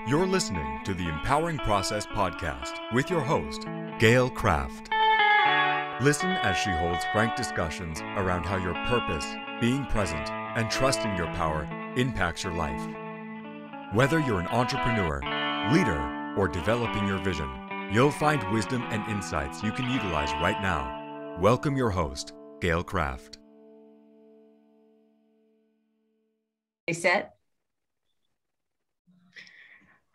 You're listening to the Empowering Process podcast with your host, Gail Kraft. Listen as she holds frank discussions around how your purpose, being present, and trusting your power impacts your life. Whether you're an entrepreneur, leader, or developing your vision, you'll find wisdom and insights you can utilize right now. Welcome your host, Gail Kraft. Set.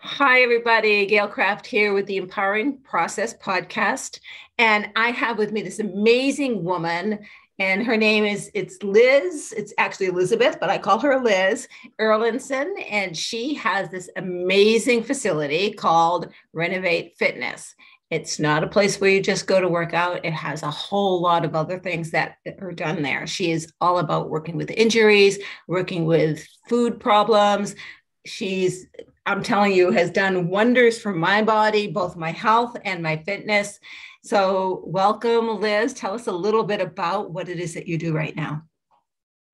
Hi, everybody. Gail Kraft here with the Empowering Process podcast. And I have with me this amazing woman, and her name is, it's Liz. It's actually Elizabeth, but I call her Liz Erlandson. And she has this amazing facility called Renovate Fitness. It's not a place where you just go to work out. It has a whole lot of other things that are done there. She is all about working with injuries, working with food problems. I'm telling you, has done wonders for my body, both my health and my fitness. So welcome, Liz. Tell us a little bit about what it is that you do right now.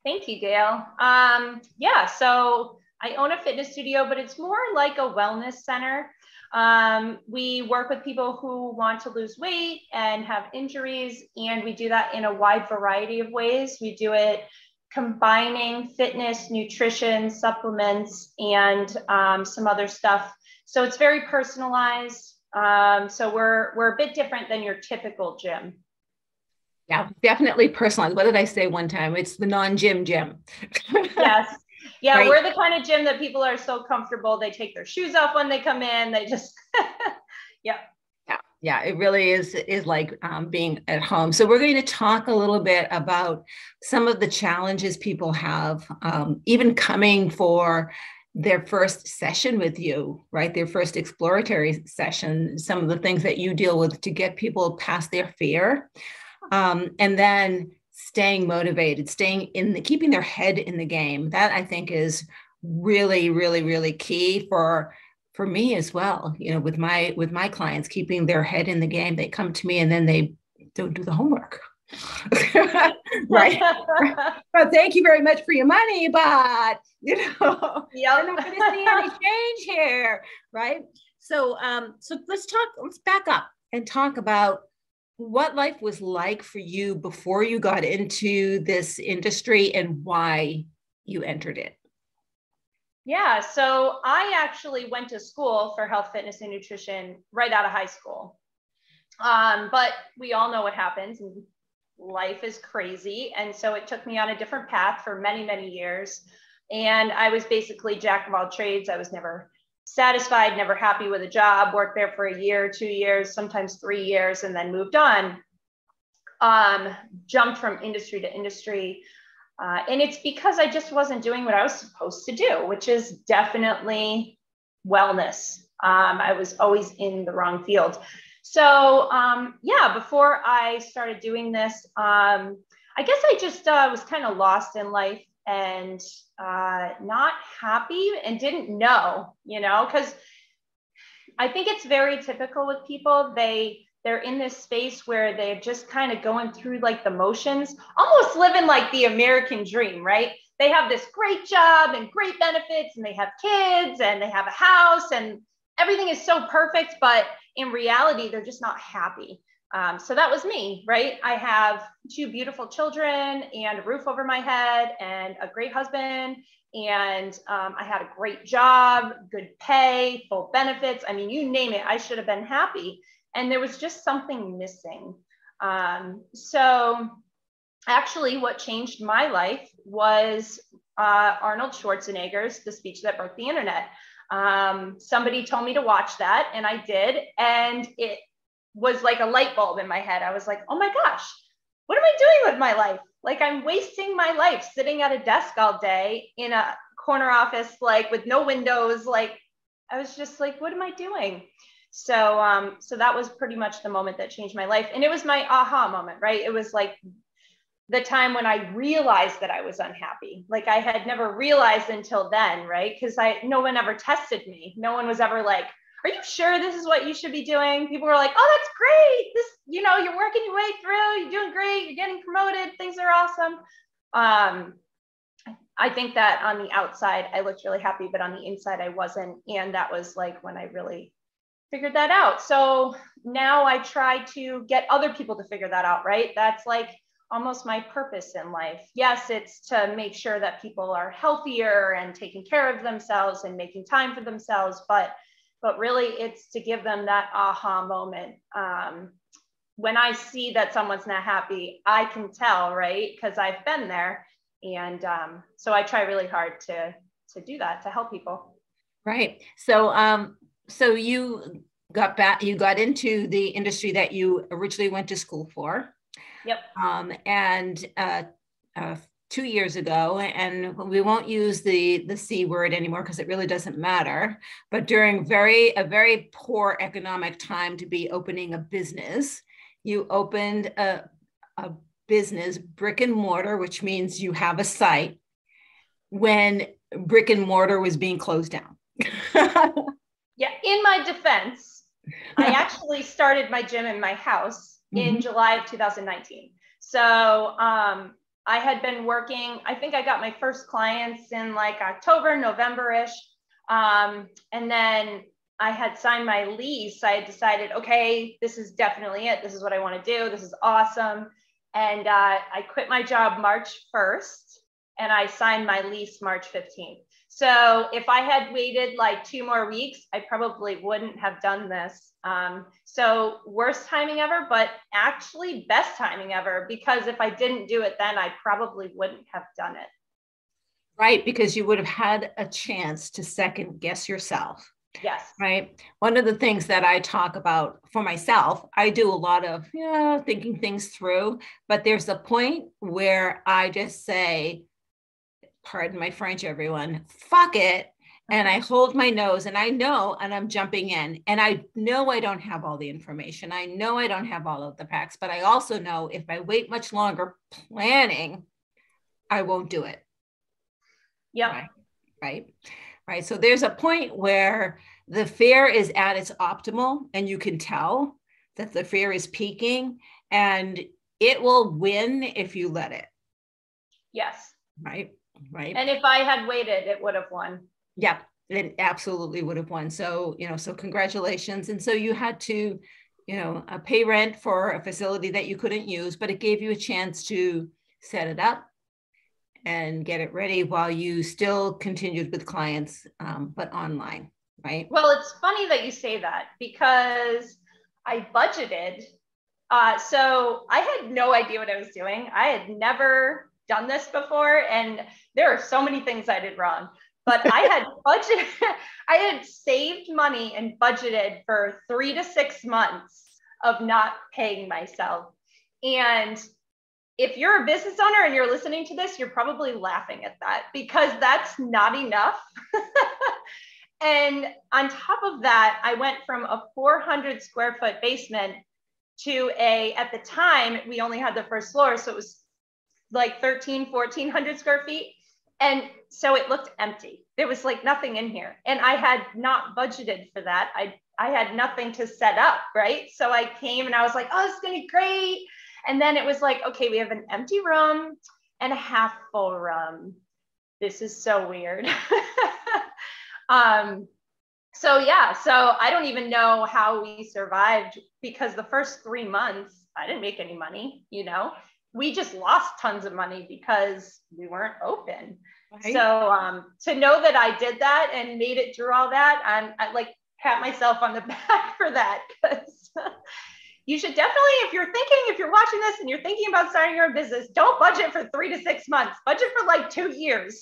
Thank you, Gail. So I own a fitness studio, but it's more like a wellness center. We work with people who want to lose weight and have injuries, and we do that in a wide variety of ways. We do it combining fitness, nutrition, supplements, and some other stuff. So it's very personalized. So we're a bit different than your typical gym. Yeah, definitely personalized. What did I say one time? It's the non-gym gym. Yes. Yeah, right? We're the kind of gym that people are so comfortable. They take their shoes off when they come in. They just, yeah. Yeah, it really is like being at home. So we're going to talk a little bit about some of the challenges people have, even coming for their first session with you, right? Their first exploratory session, some of the things that you deal with to get people past their fear. And then staying motivated, keeping their head in the game. That I think is really, really, really key for me as well. You know, with my clients, keeping their head in the game. They come to me and then they don't do the homework. Right. Well, thank you very much for your money, but we're not going to see any change here, right? So let's back up and talk about what life was like for you before you got into this industry and why you entered it. Yeah, so I actually went to school for health, fitness, and nutrition right out of high school. But we all know what happens, and life is crazy. And so it took me on a different path for many, many years. And I was basically jack of all trades. I was never satisfied, never happy with a job, worked there for a year, 2 years, sometimes 3 years, and then moved on. Jumped from industry to industry. And it's because I just wasn't doing what I was supposed to do, which is definitely wellness. I was always in the wrong field. So before I started doing this, I guess I just was kind of lost in life and not happy and didn't know, because I think it's very typical with people. They're in this space where they're just kind of going through like the motions, almost living like the American dream, right? They have this great job and great benefits, and they have kids and they have a house and everything is so perfect, but in reality, they're just not happy. So that was me, right? I have 2 beautiful children and a roof over my head and a great husband. And I had a great job, good pay, full benefits. I mean, you name it, I should have been happy. And there was just something missing. So actually what changed my life was Arnold Schwarzenegger's The Speech That Broke the Internet. Somebody told me to watch that and I did. And it was like a light bulb in my head. I was like, oh my gosh, what am I doing with my life? Like I'm wasting my life sitting at a desk all day in a corner office, like with no windows. Like I was just like, what am I doing? So that was pretty much the moment that changed my life. And it was my aha moment, right? It was like the time when I realized that I was unhappy. Like I had never realized until then, right? Because no one ever tested me. No one was ever like, are you sure this is what you should be doing? People were like, oh, that's great. You're working your way through, you're doing great, you're getting promoted, things are awesome. I think that on the outside, I looked really happy, but on the inside, I wasn't. And that was like when I really figured that out. So now I try to get other people to figure that out, right? That's like almost my purpose in life. Yes, it's to make sure that people are healthier and taking care of themselves and making time for themselves, but really it's to give them that aha moment. When I see that someone's not happy, I can tell, right? Because I've been there. And so I try really hard to do that, to help people. Right. So, so you got into the industry that you originally went to school for. Yep. And 2 years ago, and we won't use the C word anymore because it really doesn't matter, but during a very poor economic time to be opening a business, you opened a business, brick and mortar, which means you have a site, when brick and mortar was being closed down. Yeah, in my defense, I actually started my gym in my house in July of 2019. So I had been working, I think I got my first clients in like October, November-ish. And then I had signed my lease. I had decided, okay, this is definitely it. This is what I want to do. This is awesome. And I quit my job March 1st and I signed my lease March 15th. So if I had waited like 2 more weeks, I probably wouldn't have done this. So worst timing ever, but actually best timing ever, because if I didn't do it then, I probably wouldn't have done it. Right, because you would have had a chance to second guess yourself. Yes. Right. One of the things that I talk about for myself, I do a lot of thinking things through, but there's a point where I just say, pardon my French, everyone, fuck it. And I hold my nose and I know, and I'm jumping in, and I know I don't have all the information. I know I don't have all of the facts, but I also know if I wait much longer planning, I won't do it. Yeah. Right. So there's a point where the fear is at its optimal and you can tell that the fear is peaking, and it will win if you let it. Yes. Right. And if I had waited, it would have won. Yeah, it absolutely would have won. So, so congratulations. And so you had to, pay rent for a facility that you couldn't use, but it gave you a chance to set it up and get it ready while you still continued with clients, but online, right? Well, it's funny that you say that because I budgeted. So I had no idea what I was doing. I had never done this before. And there are so many things I did wrong, but I had saved money and budgeted for 3 to 6 months of not paying myself. And if you're a business owner and you're listening to this, you're probably laughing at that because that's not enough. And on top of that, I went from a 400 square foot basement to at the time, we only had the first floor. So it was like 1,400 square feet. And so it looked empty. There was like nothing in here. And I had not budgeted for that. I had nothing to set up, right? So I came and I was like, oh, this is gonna be great. And then it was like, okay, we have an empty room and a half full room. This is so weird. So I don't even know how we survived because the first 3 months, I didn't make any money, we just lost tons of money because we weren't open. Right. So to know that I did that and made it through all that, I like pat myself on the back for that, because you should definitely, if you're watching this and you're thinking about starting your own business, don't budget for 3 to 6 months, budget for like 2 years.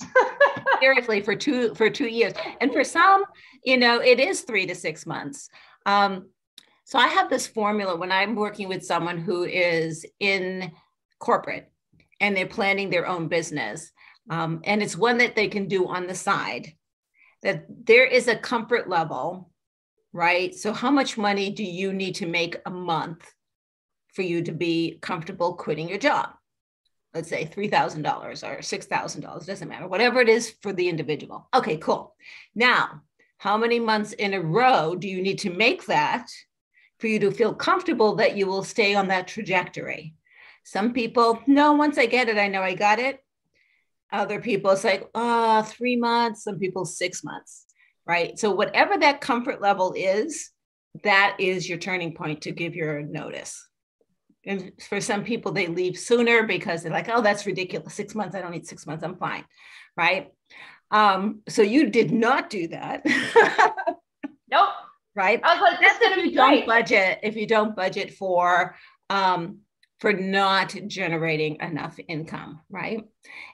Seriously, for 2 years. And for some, it is 3 to 6 months. So I have this formula when I'm working with someone who is in corporate and they're planning their own business. And it's one that they can do on the side, that there is a comfort level, right? So how much money do you need to make a month for you to be comfortable quitting your job? Let's say $3,000 or $6,000, doesn't matter, whatever it is for the individual. Okay, cool. Now, how many months in a row do you need to make that for you to feel comfortable that you will stay on that trajectory? Some people, no, once I get it, I know I got it. Other people, it's like, 3 months, some people 6 months, right? So whatever that comfort level is, that is your turning point to give your notice. And for some people, they leave sooner because they're like, oh, that's ridiculous. 6 months, I don't need 6 months, I'm fine, right? So you did not do that. Nope. Right? I was like, this is going to be great. If you don't budget for not generating enough income, right?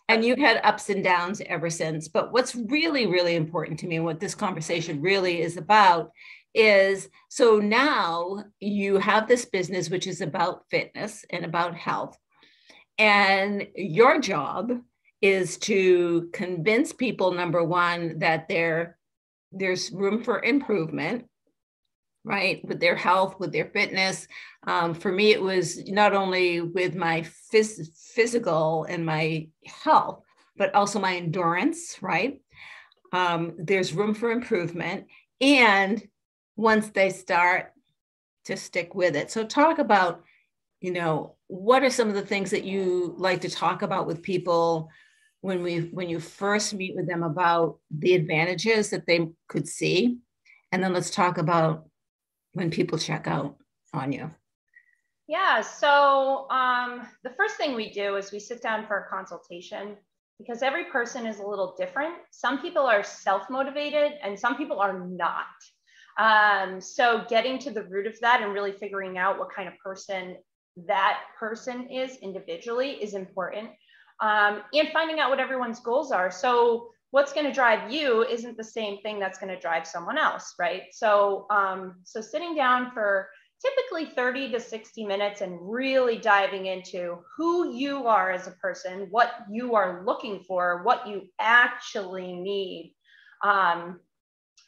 And you've had ups and downs ever since. But what's really, really important to me, and what this conversation really is about, is so now you have this business which is about fitness and about health. And your job is to convince people, number one, that there's room for improvement, right? With their health, with their fitness. For me, it was not only with my physical and my health, but also my endurance, right? There's room for improvement. And once they start to stick with it. So talk about, what are some of the things that you like to talk about with people when you first meet with them about the advantages that they could see? And then let's talk about when people check out on you. Yeah. So the first thing we do is we sit down for a consultation, because every person is a little different. Some people are self-motivated and some people are not. So getting to the root of that and really figuring out what kind of person that person is individually is important. And finding out what everyone's goals are. So what's going to drive you isn't the same thing that's going to drive someone else, right? So, so sitting down for typically 30 to 60 minutes and really diving into who you are as a person, what you are looking for, what you actually need.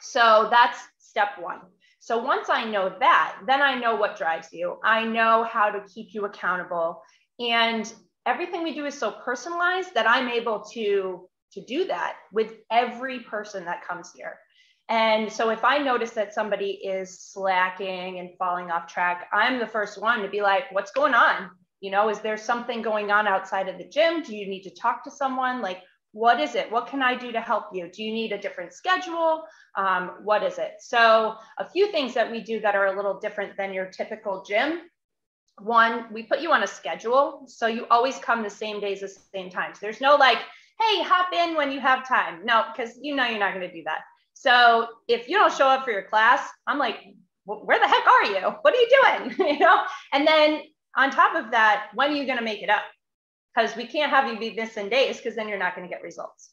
So that's step one. So once I know that, then I know what drives you. I know how to keep you accountable. And everything we do is so personalized that I'm able to do that with every person that comes here. And so if I notice that somebody is slacking and falling off track, I'm the first one to be like, what's going on? Is there something going on outside of the gym? Do you need to talk to someone? Like, what is it? What can I do to help you? Do you need a different schedule? What is it? So a few things that we do that are a little different than your typical gym. One, we put you on a schedule. So you always come the same days, the same times. There's no like, hey, hop in when you have time. No, because you're not going to do that. So if you don't show up for your class, I'm like, where the heck are you? What are you doing? And then on top of that, when are you going to make it up? Because we can't have you be missing days, because then you're not going to get results.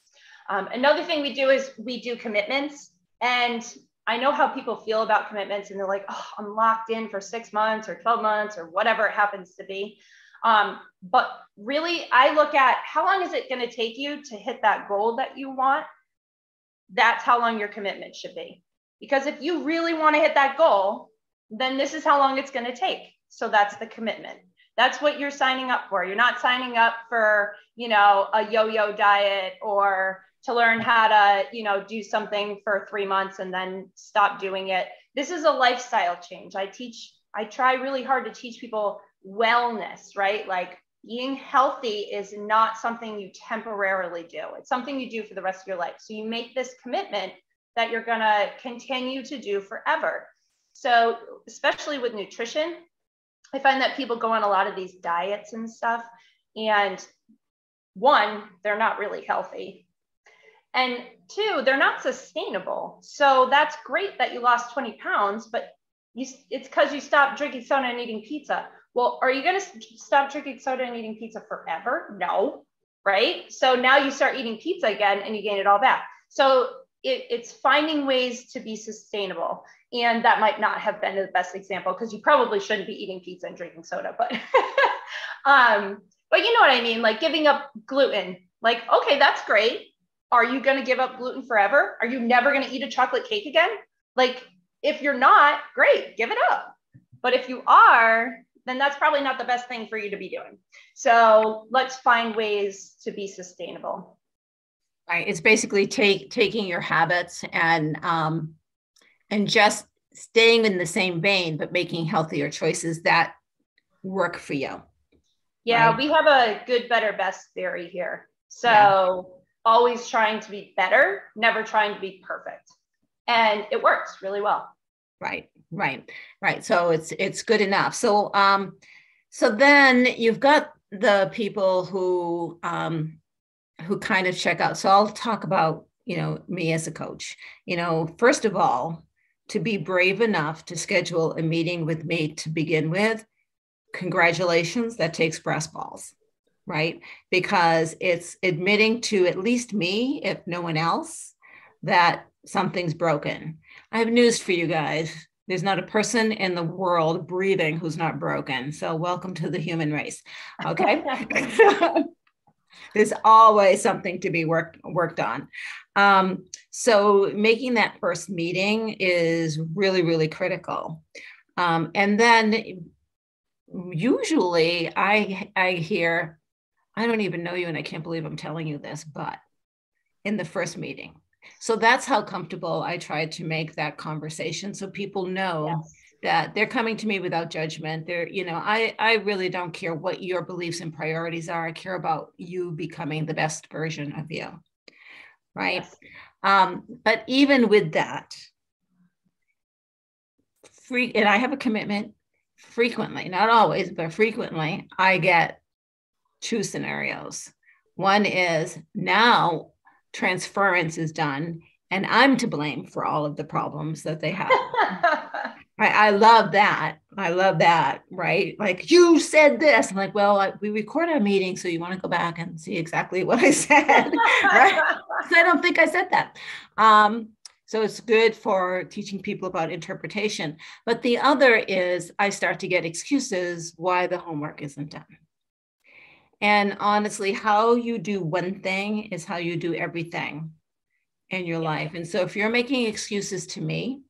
Another thing we do is we do commitments. And I know how people feel about commitments, and they're like, oh, I'm locked in for 6 months or 12 months or whatever it happens to be. But really, I look at how long is it going to take you to hit that goal that you want? That's how long your commitment should be. Because if you really want to hit that goal, then this is how long it's going to take. So that's the commitment. That's what you're signing up for. You're not signing up for, a yo-yo diet or to learn how to, do something for 3 months and then stop doing it. This is a lifestyle change. I try really hard to teach people wellness, right? Like being healthy is not something you temporarily do. It's something you do for the rest of your life. So you make this commitment that you're going to continue to do forever. So especially with nutrition, I find that people go on a lot of these diets and stuff. And one, they're not really healthy. And two, they're not sustainable. So that's great that you lost 20 pounds, but it's because you stopped drinking soda and eating pizza. Well, are you going to stop drinking soda and eating pizza forever? No, right? So now you start eating pizza again and you gain it all back. So it's finding ways to be sustainable. And that might not have been the best example, because you probably shouldn't be eating pizza and drinking soda, but you know what I mean? Like giving up gluten, like, okay, that's great. Are you going to give up gluten forever? Are you never going to eat a chocolate cake again? Like, if you're not, great, give it up. But if you are, then that's probably not the best thing for you to be doing. So let's find ways to be sustainable. Right. It's basically taking your habits and just staying in the same vein, but making healthier choices that work for you. Yeah, right? We have a good, better, best theory here. So always trying to be better, never trying to be perfect. And it works really well. Right. So it's good enough. So so then you've got the people who kind of check out. So I'll talk about, me as a coach. First of all, to be brave enough to schedule a meeting with me to begin with, congratulations, that takes brass balls, right? Because it's admitting to at least me, if no one else, that something's broken. I have news for you guys. There's not a person in the world breathing who's not broken. So welcome to the human race. Okay. There's always something to be worked on. So making that first meeting is really, really critical. And then usually I hear, I don't even know you and I can't believe I'm telling you this, but in the first meeting. So that's how comfortable I try to make that conversation so people know that they're coming to me without judgment. I really don't care what your beliefs and priorities are. I care about you becoming the best version of you, right? Yes. But even with that, and I have a commitment frequently, not always, but frequently, I get two scenarios. One is now transference is done and I'm to blame for all of the problems that they have. I love that. Right? Like, you said this. I'm like, well, we record our meeting, so you want to go back and see exactly what I said, right? So I don't think I said that. So it's good for teaching people about interpretation. But the other is I start to get excuses why the homework isn't done. And honestly, how you do one thing is how you do everything in your life. And so if you're making excuses to me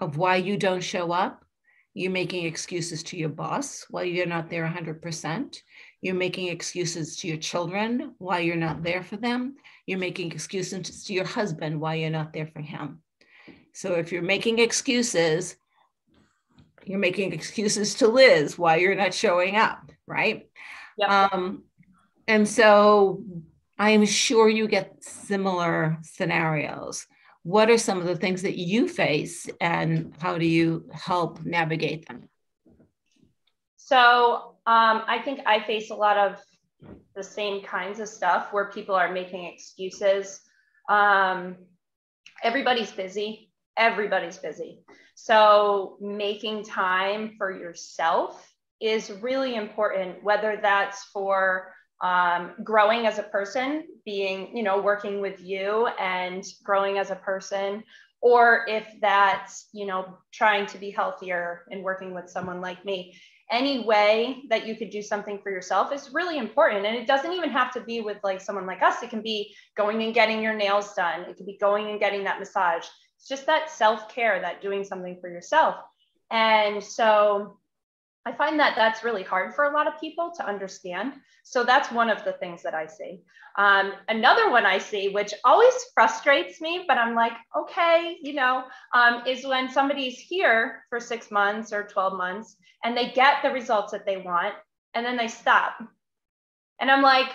of why you don't show up, you're making excuses to your boss why you're not there 100%. You're making excuses to your children why you're not there for them. You're making excuses to your husband why you're not there for him. So if you're making excuses, you're making excuses to Liz why you're not showing up, right? Yep. And so I'm sure you get similar scenarios. What are some of the things that you face and how do you help navigate them? So I think I face a lot of the same kinds of stuff where people are making excuses. Everybody's busy. So making time for yourself is really important, whether that's for growing as a person, working with you and growing as a person, or if that's, trying to be healthier and working with someone like me. Any way that you could do something for yourself is really important. And it doesn't even have to be with like someone like us. It can be going and getting your nails done. It could be going and getting that massage. It's just that self-care, that doing something for yourself. And so I find that that's really hard for a lot of people to understand. So that's one of the things that I see. Another one I see, which always frustrates me, but I'm like, okay, is when somebody's here for 6 months or 12 months and they get the results that they want and then they stop. And I'm like,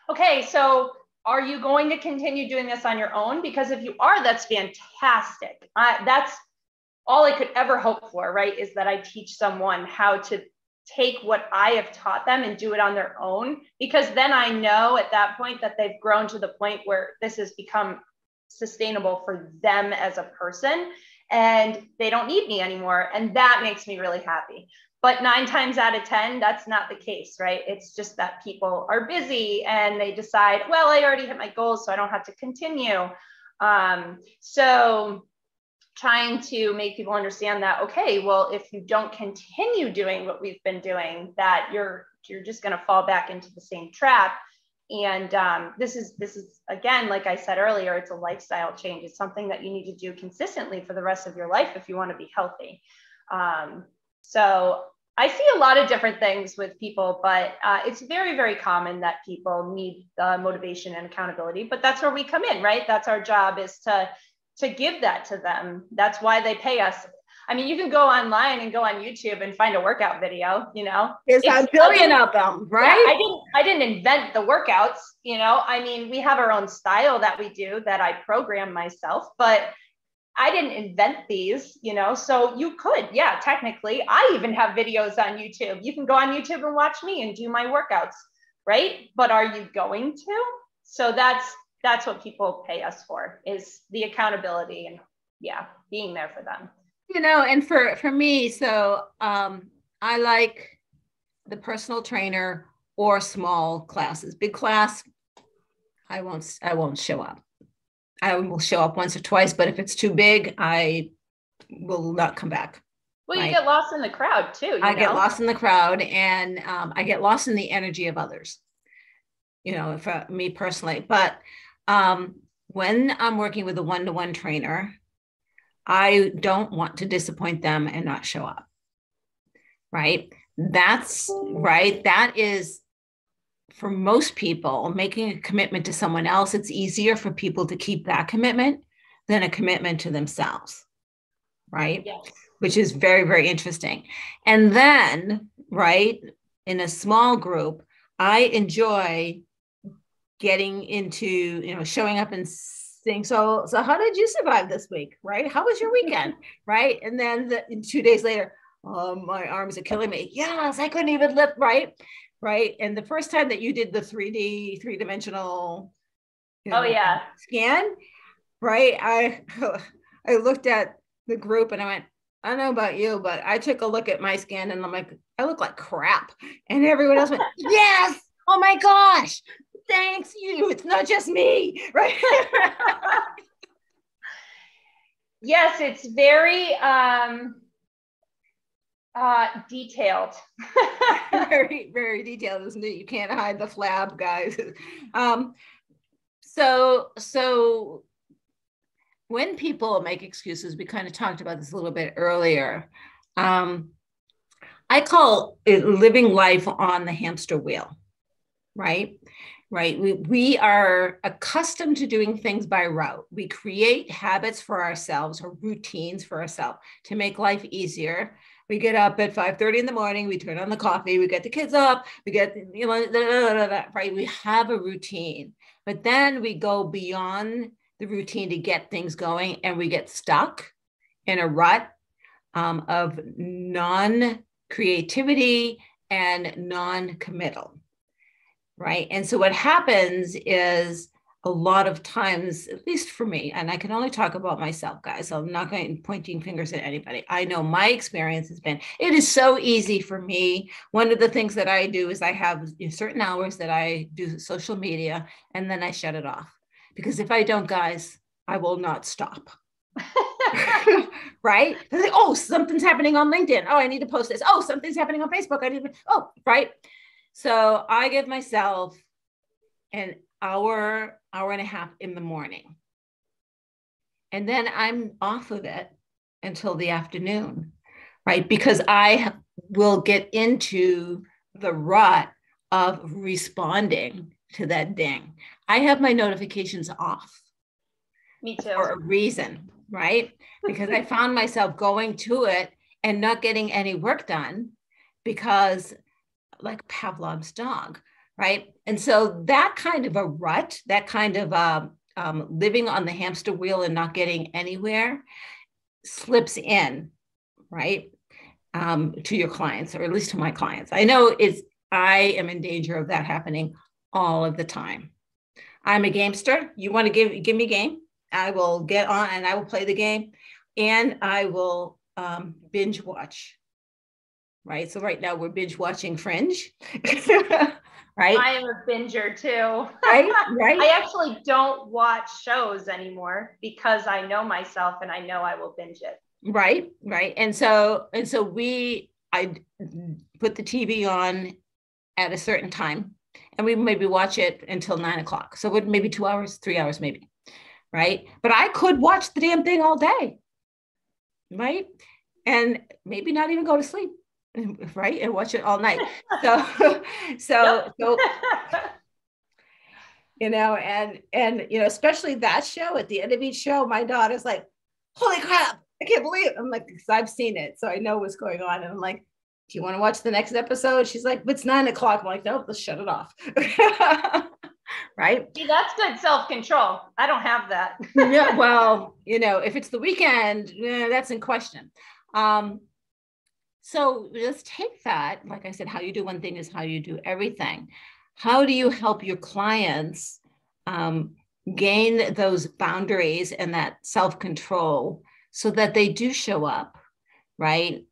okay, so are you going to continue doing this on your own? Because if you are, that's fantastic. That's all I could ever hope for, right, is that I teach someone how to take what I have taught them and do it on their own, because then I know at that point that they've grown to the point where this has become sustainable for them as a person and they don't need me anymore. And that makes me really happy. But 9 times out of 10, that's not the case, right? It's just that people are busy and they decide, well, I already hit my goals, so I don't have to continue. So trying to make people understand that, okay, well, if you don't continue doing what we've been doing, that you're just going to fall back into the same trap. And this is again, like I said earlier, it's a lifestyle change. It's something that you need to do consistently for the rest of your life if you want to be healthy. So I see a lot of different things with people, but it's very, very common that people need motivation and accountability. But that's where we come in, right? That's our job, is to give that to them. That's why they pay us. I mean, you can go online and go on YouTube and find a workout video, There's a billion of them, right? Yeah, I didn't invent the workouts, I mean, we have our own style that we do that I program myself, but I didn't invent these, so you could, yeah, technically. I even have videos on YouTube. You can go on YouTube and watch me and do my workouts, right? But are you going to? So that's what people pay us for, is the accountability and being there for them. And for me, so I like the personal trainer or small classes. Big class, I won't show up. I will show up once or twice, but if it's too big, I will not come back. Well, you get lost in the crowd too. I get lost in the crowd, and I get lost in the energy of others, for me personally. But when I'm working with a one-to-one trainer, I don't want to disappoint them and not show up. Right? That's right. That is, for most people, making a commitment to someone else. It's easier for people to keep that commitment than a commitment to themselves. Right? Yes. Which is very, very interesting. And then, right, in a small group, I enjoy getting into, showing up and saying, so how did you survive this week? Right? How was your weekend? Right? And then 2 days later, oh, my arms are killing me. Yes, I couldn't even lift, right? Right. And the first time that you did the 3-dimensional scan, right? I looked at the group and I went, I don't know about you, but I took a look at my scan and I'm like, I look like crap. And everyone else went, yes, oh my gosh, thanks you. It's not just me, right? Yes, it's very detailed. Very, very detailed, isn't it? You can't hide the flab, guys. So when people make excuses, we kind of talked about this a little bit earlier. I call it living life on the hamster wheel, right? Right. We are accustomed to doing things by rote. We create habits for ourselves or routines for ourselves to make life easier. We get up at 5:30 in the morning, we turn on the coffee, we get the kids up, we get, right? We have a routine, but then we go beyond the routine to get things going, and we get stuck in a rut of non-creativity and non-committal, right? And so what happens is, a lot of times, at least for me, and I can only talk about myself, guys, so I'm not going pointing fingers at anybody. I know my experience has been, it is so easy for me. One of the things that I do is I have certain hours that I do social media, and then I shut it off. Because if I don't, guys, I will not stop. Right? Like, oh, something's happening on LinkedIn. Oh, I need to post this. Oh, something's happening on Facebook. Right? So I give myself an hour and a half in the morning. And then I'm off of it until the afternoon, right? Because I will get into the rut of responding to that ding. I have my notifications off. Me too. For a reason, right? Because I found myself going to it and not getting any work done because, like Pavlov's dog, right? And so that kind of a rut, that kind of living on the hamster wheel and not getting anywhere slips in, right? To your clients, or at least to my clients. I know I am in danger of that happening all of the time. I'm a gamester. You want to give me a game? I will get on and I will play the game, and I will binge watch. Right. So right now we're binge watching Fringe. Right. I am a binger too. Right. I actually don't watch shows anymore because I know myself and I know I will binge it. Right. And so I put the TV on at a certain time, and we maybe watch it until 9 o'clock. So maybe 2 hours, 3 hours, maybe. Right. But I could watch the damn thing all day. Right. And maybe not even go to sleep. Right. And watch it all night. So, and especially that show, at the end of each show, my daughter's like, holy crap, I can't believe it. I'm like, because I've seen it, so I know what's going on. And I'm like, do you want to watch the next episode? She's like, it's 9 o'clock. I'm like, nope, let's shut it off. Right? See, that's good self-control. I don't have that. Yeah, well, if it's the weekend, that's in question. So let's take that. Like I said, how you do one thing is how you do everything. How do you help your clients gain those boundaries and that self-control so that they do show up, right?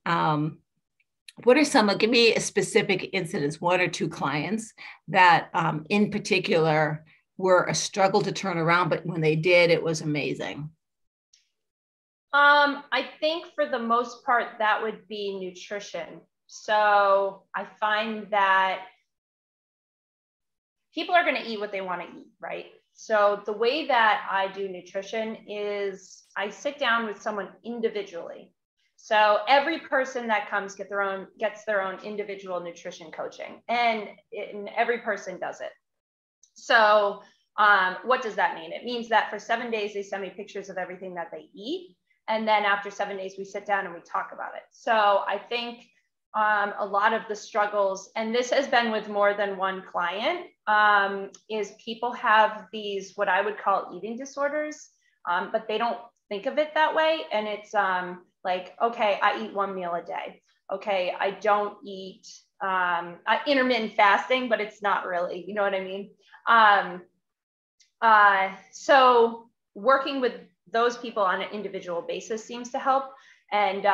What are give me a specific incidents, 1 or 2 clients that in particular were a struggle to turn around, but when they did, it was amazing? I think for the most part, that would be nutrition. So I find that people are going to eat what they want to eat, right? So the way that I do nutrition is I sit down with someone individually. So every person that comes gets their own individual nutrition coaching, and every person does it. So what does that mean? It means that for 7 days, they send me pictures of everything that they eat. And then after 7 days, we sit down and we talk about it. So I think a lot of the struggles, and this has been with more than one client, is people have these, what I would call eating disorders, but they don't think of it that way. And it's like, okay, I eat 1 meal a day. Okay, I don't eat intermittent fasting, but it's not really, you know what I mean? So working with those people on an individual basis seems to help, and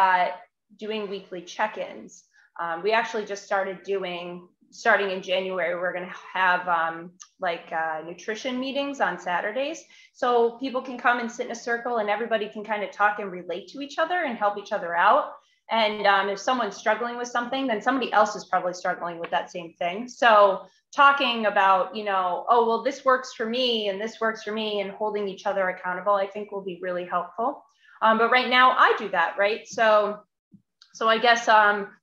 doing weekly check-ins. We actually just started starting in January, we're going to have nutrition meetings on Saturdays. So people can come and sit in a circle and everybody can kind of talk and relate to each other and help each other out. And if someone's struggling with something, then somebody else is probably struggling with that same thing. So talking about, oh, well, this works for me and this works for me, and holding each other accountable, I think will be really helpful. But right now I do that, right? So I guess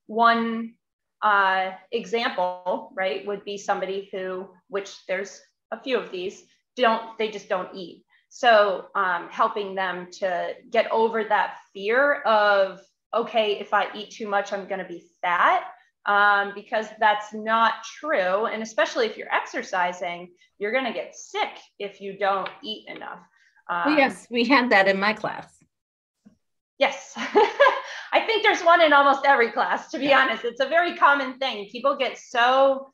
one example, right, would be somebody who, which there's a few of these, they just don't eat. So helping them to get over that fear of, okay, if I eat too much, I'm going to be fat, because that's not true. And especially if you're exercising, you're going to get sick if you don't eat enough. Yes, we had that in my class. Yes. I think there's one in almost every class, to be honest. It's a very common thing. People get so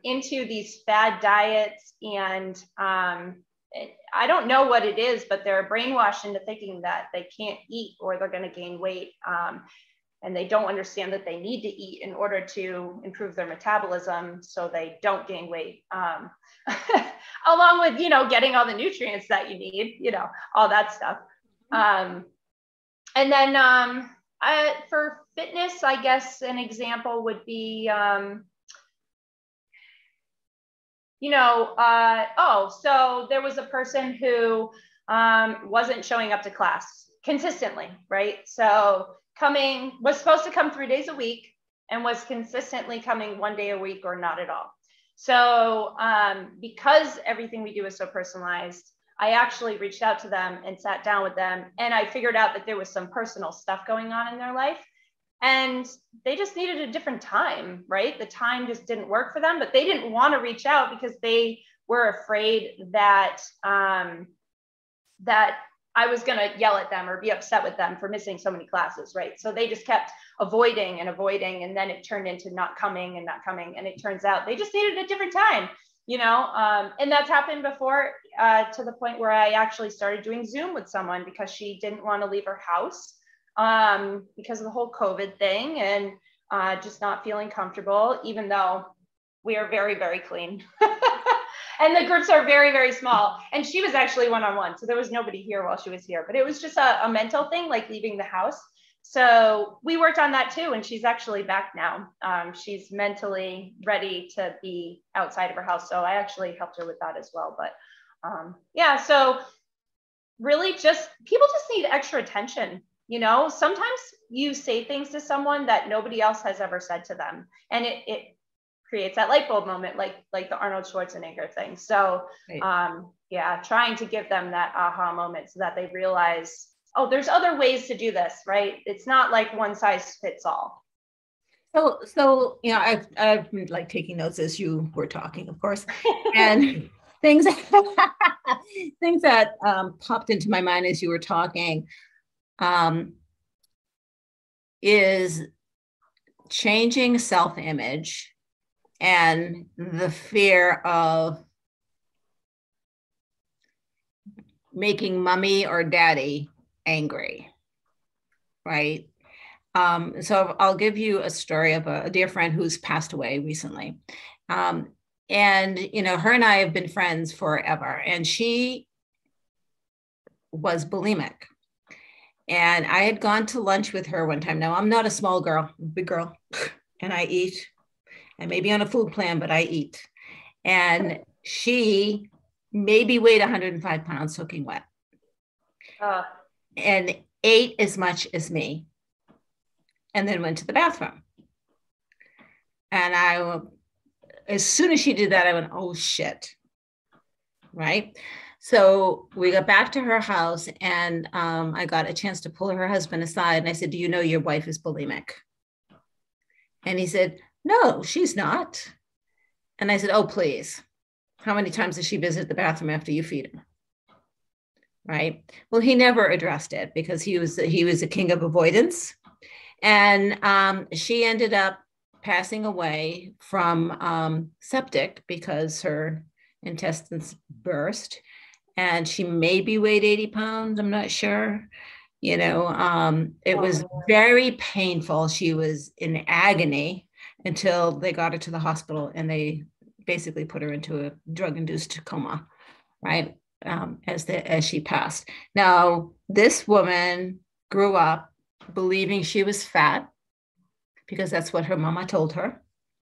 into these fad diets, and I don't know what it is, but they're brainwashed into thinking that they can't eat or they're going to gain weight. And they don't understand that they need to eat in order to improve their metabolism so they don't gain weight. Along with, getting all the nutrients that you need, all that stuff. And then for fitness, I guess an example would be, so there was a person who wasn't showing up to class consistently, right? So was supposed to come 3 days a week and was consistently coming 1 day a week or not at all. So because everything we do is so personalized, I actually reached out to them and sat down with them, and I figured out that there was some personal stuff going on in their life, and they just needed a different time, right? The time just didn't work for them, but they didn't want to reach out because they were afraid that that I was going to yell at them or be upset with them for missing so many classes, right? So they just kept avoiding, and then it turned into not coming. And it turns out they just needed a different time, and that's happened before, to the point where I actually started doing Zoom with someone because she didn't want to leave her house because of the whole COVID thing, and just not feeling comfortable, even though we are very, very clean. And the groups are very, very small. And she was actually one-on-one. So there was nobody here while she was here, but it was just a mental thing, like leaving the house. So we worked on that too. And she's actually back now. She's mentally ready to be outside of her house. So I actually helped her with that as well. But so really people just need extra attention. Sometimes you say things to someone that nobody else has ever said to them. And it creates that light bulb moment, like the Arnold Schwarzenegger thing. So, right. Trying to give them that aha moment so that they realize, oh, there's other ways to do this, right? It's not like one size fits all. So I've been like taking notes as you were talking, of course, and things things that popped into my mind as you were talking is changing self-image and the fear of making mommy or daddy angry, right? So I'll give you a story of a dear friend who's passed away recently. And, her and I have been friends forever, and she was bulimic. And I had gone to lunch with her one time. Now, I'm not a small girl, I'm a big girl, and I eat. I may be on a food plan, but I eat. And she maybe weighed 105 pounds soaking wet. And ate as much as me. And then went to the bathroom. And as soon as she did that, I went, oh shit, right? So we got back to her house, and I got a chance to pull her husband aside. And I said, do you know your wife is bulimic? And he said, no, she's not. And I said, oh, please. How many times does she visit the bathroom after you feed her? Right? Well, he never addressed it because he was a king of avoidance. And she ended up passing away from septic because her intestines burst, and she maybe weighed 80 pounds. I'm not sure. It was very painful. She was in agony until they got her to the hospital, and they basically put her into a drug-induced coma, right? As she passed. Now, this woman grew up believing she was fat because that's what her mama told her.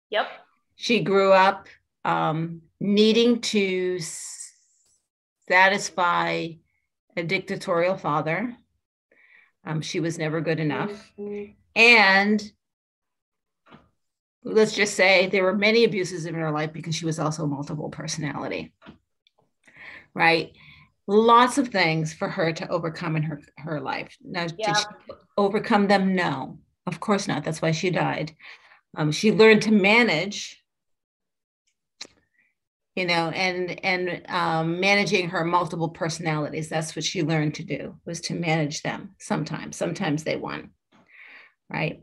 Yep. She grew up needing to satisfy a dictatorial father. She was never good enough. And let's just say there were many abuses in her life because she was also multiple personality, right? Lots of things for her to overcome in her life. Now, did she overcome them? No, of course not. That's why she died. She learned to manage, and managing her multiple personalities. That's what she learned to do, was to manage them. Sometimes they won, right?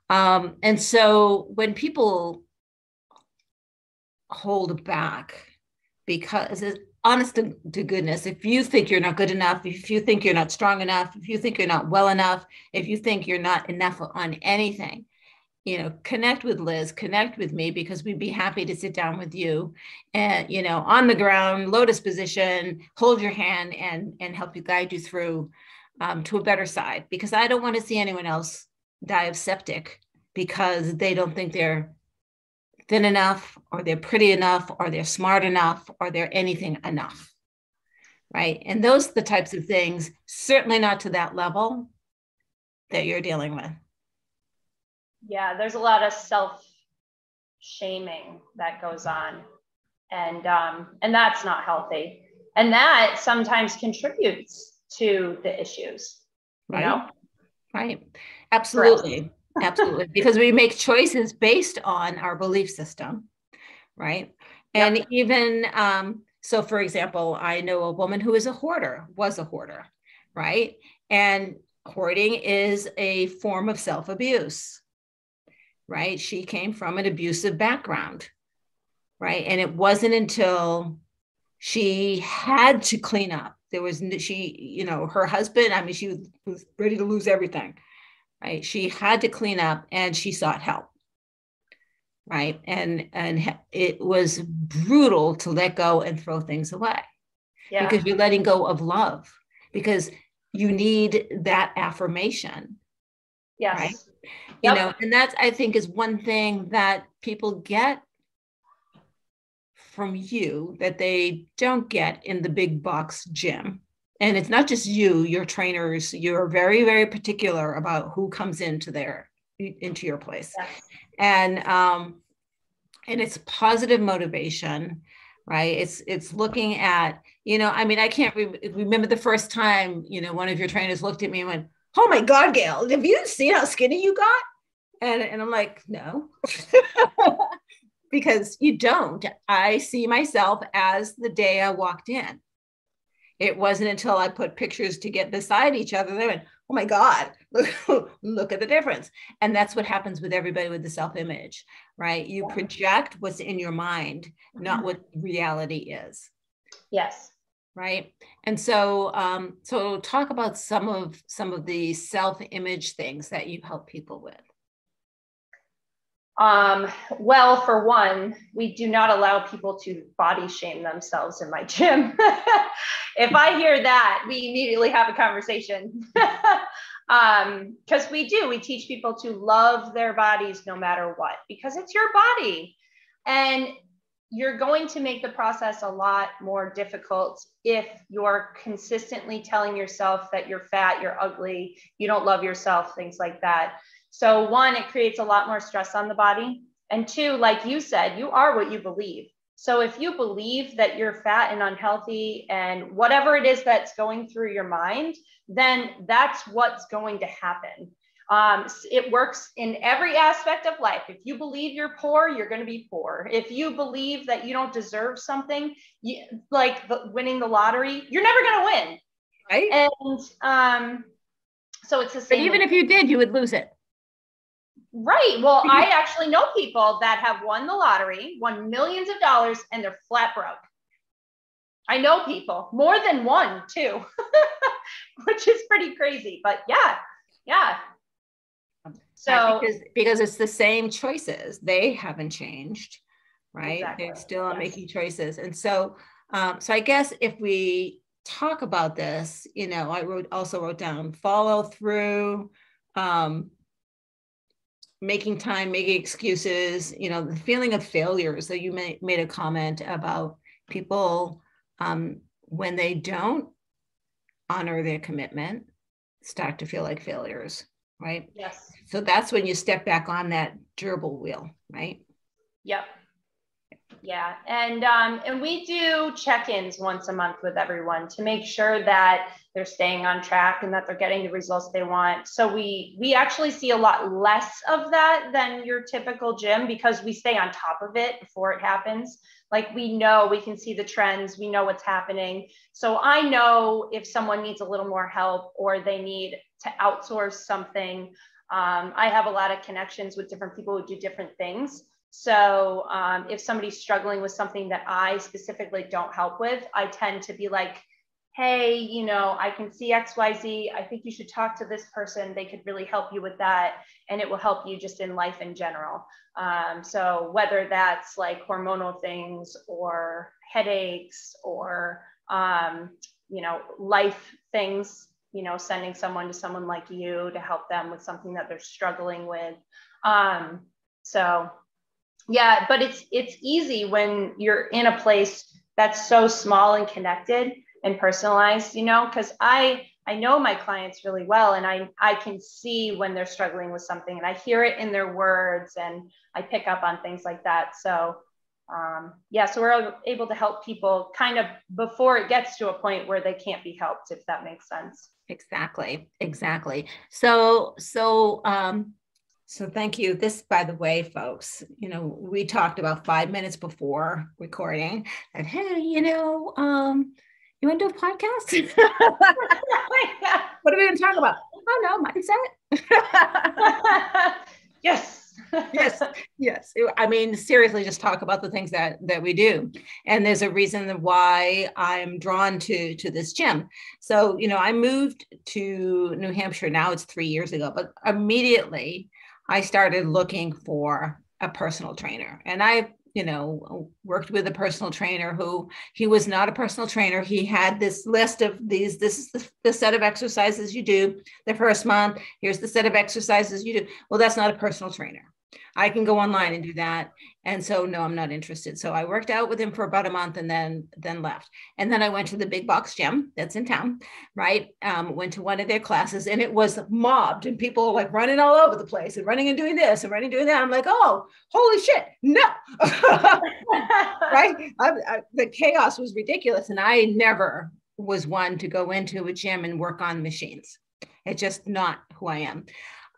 And so when people hold back, because honest to goodness, if you think you're not good enough, if you think you're not strong enough, if you think you're not well enough, if you think you're not enough on anything, connect with Liz, connect with me, because we'd be happy to sit down with you and, on the ground, lotus position, hold your hand and help you guide you through to a better side, because I don't want to see anyone else die of septic because they don't think they're thin enough, or they're pretty enough, or they're smart enough, or they're anything enough, right? And those are the types of things, certainly not to that level that you're dealing with. Yeah, there's a lot of self-shaming that goes on, and that's not healthy, and that sometimes contributes to the issues. Right. Absolutely. Absolutely. Because we make choices based on our belief system, right? And yep. Even, so for example, I know a woman who was a hoarder, right? And hoarding is a form of self-abuse, right? She came from an abusive background, right? And it wasn't until she had to clean up. Her husband, she was ready to lose everything. Right? She had to clean up, and she sought help, right? And it was brutal to let go and throw things away, because you're letting go of love, because you need that affirmation. Yes. Right? Yep. And that, I think, is one thing that people get from you that they don't get in the big box gym. And it's not just you, your trainers, you're very, very particular about who comes into your place. Yes. And it's positive motivation, right? It's looking at I mean, I can't remember the first time, one of your trainers looked at me and went, "Oh my God, Gail, have you seen how skinny you got?" And I'm like, no, because you don't. I see myself as the day I walked in. It wasn't until I put pictures to get beside each other, they went, "Oh my God, look at the difference." And that's what happens with everybody with the self-image, right? You project what's in your mind, not what reality is. Yes. Right. And so, so talk about some of the self-image things that you help people with. Well, for one, we do not allow people to body shame themselves in my gym. If I hear that, we immediately have a conversation. Because we teach people to love their bodies no matter what, because it's your body. And you're going to make the process a lot more difficult if you're consistently telling yourself that you're fat, you're ugly, you don't love yourself, things like that. So one, it creates a lot more stress on the body. And two, like you said, you are what you believe. So if you believe that you're fat and unhealthy and whatever it is that's going through your mind, then that's what's going to happen. It works in every aspect of life. If you believe you're poor, you're going to be poor. If you believe that you don't deserve something, like winning the lottery, you're never going to win. Right. And so it's the same. But even if you did, you would lose it. Right. Well, I actually know people that have won the lottery, won millions of dollars, and they're flat broke. I know people, more than one too, which is pretty crazy. But yeah. So because it's the same choices, they haven't changed, right? Exactly. They're still making choices. And so, so I guess if we talk about this, I also wrote down follow through, making time, making excuses, the feeling of failure. So you made a comment about people, when they don't honor their commitment, start to feel like failures, right? Yes. So that's when you step back on that gerbil wheel, right? Yep. Yeah. And we do check-ins once a month with everyone to make sure that they're staying on track and that they're getting the results they want. So we actually see a lot less of that than your typical gym because we stay on top of it before it happens. Like we can see the trends, we know what's happening. So I know if someone needs a little more help or they need to outsource something. I have a lot of connections with different people who do different things. So if somebody's struggling with something that I specifically don't help with, I tend to be like, hey, I can see XYZ. I think you should talk to this person. They could really help you with that. And it will help you just in life in general. So whether that's like hormonal things or headaches or, life things, sending someone to someone like you to help them with something that they're struggling with. So yeah, but it's easy when you're in a place that's so small and connected and personalized, because I know my clients really well and I can see when they're struggling with something and I hear it in their words and I pick up on things like that. So so we're able to help people kind of before it gets to a point where they can't be helped, if that makes sense. Exactly. So thank you. This, by the way, folks, we talked about 5 minutes before recording and hey, you want to do a podcast? What are we going to talk about? Oh no, mindset. Yes. I mean, seriously, just talk about the things that we do. And there's a reason why I'm drawn to this gym. So, I moved to New Hampshire. Now it's 3 years ago, but immediately I started looking for a personal trainer. And I, worked with a personal trainer he was not a personal trainer. He had this list of this is the set of exercises you do the first month. Here's the set of exercises you do. Well, that's not a personal trainer. I can go online and do that. And so, no, I'm not interested. So I worked out with him for about a month and then left. And then I went to the big box gym that's in town, right? Went to one of their classes and it was mobbed and people like running all over the place and running and doing this and running and doing that. I'm like, oh, holy shit, no. Right? The chaos was ridiculous. And I never was one to go into a gym and work on machines. It's just not who I am.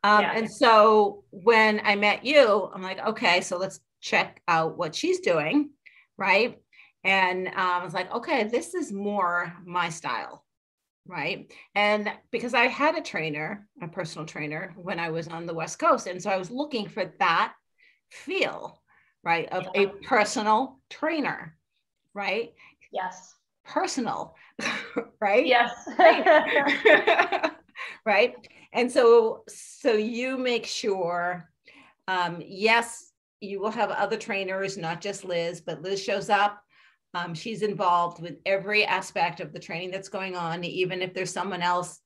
And so when I met you, I'm like, okay, so let's check out what she's doing, right? And I was like, okay, this is more my style, right? And because I had a personal trainer when I was on the West Coast. And so I was looking for that feel, right, of a personal trainer, right? Yes. Personal, right? Yes. Right. And so you make sure, yes, you will have other trainers, not just Liz, but Liz shows up. She's involved with every aspect of the training that's going on. Even if there's someone else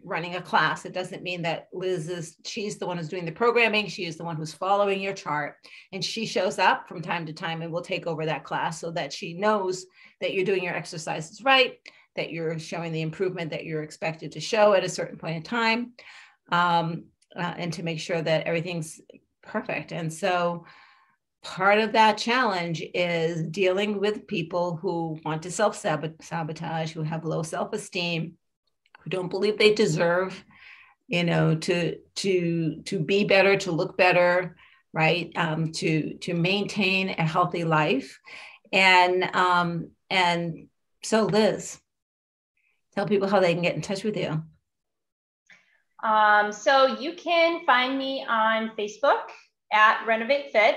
running a class, it doesn't mean that she's the one who's doing the programming. She is the one who's following your chart. And she shows up from time to time and will take over that class so that she knows that you're doing your exercises right, that you're showing the improvement that you're expected to show at a certain point in time, and to make sure that everything's perfect. And so part of that challenge is dealing with people who want to self-sabotage, who have low self-esteem, who don't believe they deserve, to be better, to look better, right? To maintain a healthy life. And so Liz, tell people how they can get in touch with you. So you can find me on Facebook at Renovate Fit,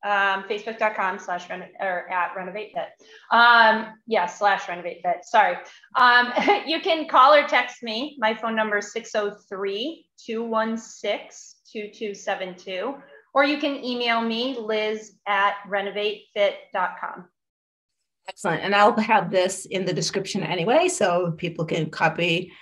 facebook.com/@Renovate Fit. /Renovate Fit. Sorry. You can call or text me. My phone number is 603-216-2272. Or you can email me, liz@renovatefit.com. Excellent. And I'll have this in the description anyway, so people can copy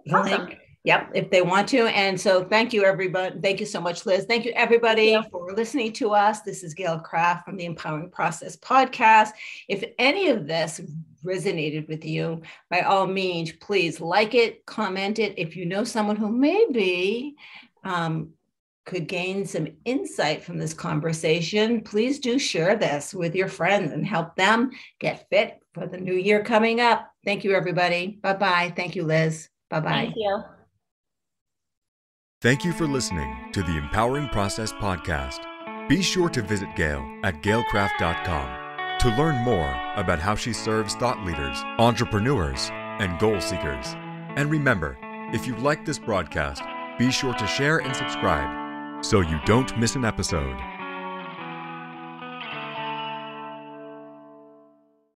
the link. Yep, if they want to. And so thank you, everybody. Thank you so much, Liz. Thank you, everybody, for listening to us. This is Gail Kraft from the Empowering Process podcast. If any of this resonated with you, by all means, please like it, comment it. If you know someone who maybe could gain some insight from this conversation, please do share this with your friends and help them get fit for the new year coming up. Thank you, everybody. Bye-bye. Thank you, Liz. Bye-bye. Thank you. Thank you for listening to the Empowering Process podcast. Be sure to visit Gail at gailcraft.com to learn more about how she serves thought leaders, entrepreneurs, and goal seekers. And remember, if you like this broadcast, be sure to share and subscribe so you don't miss an episode.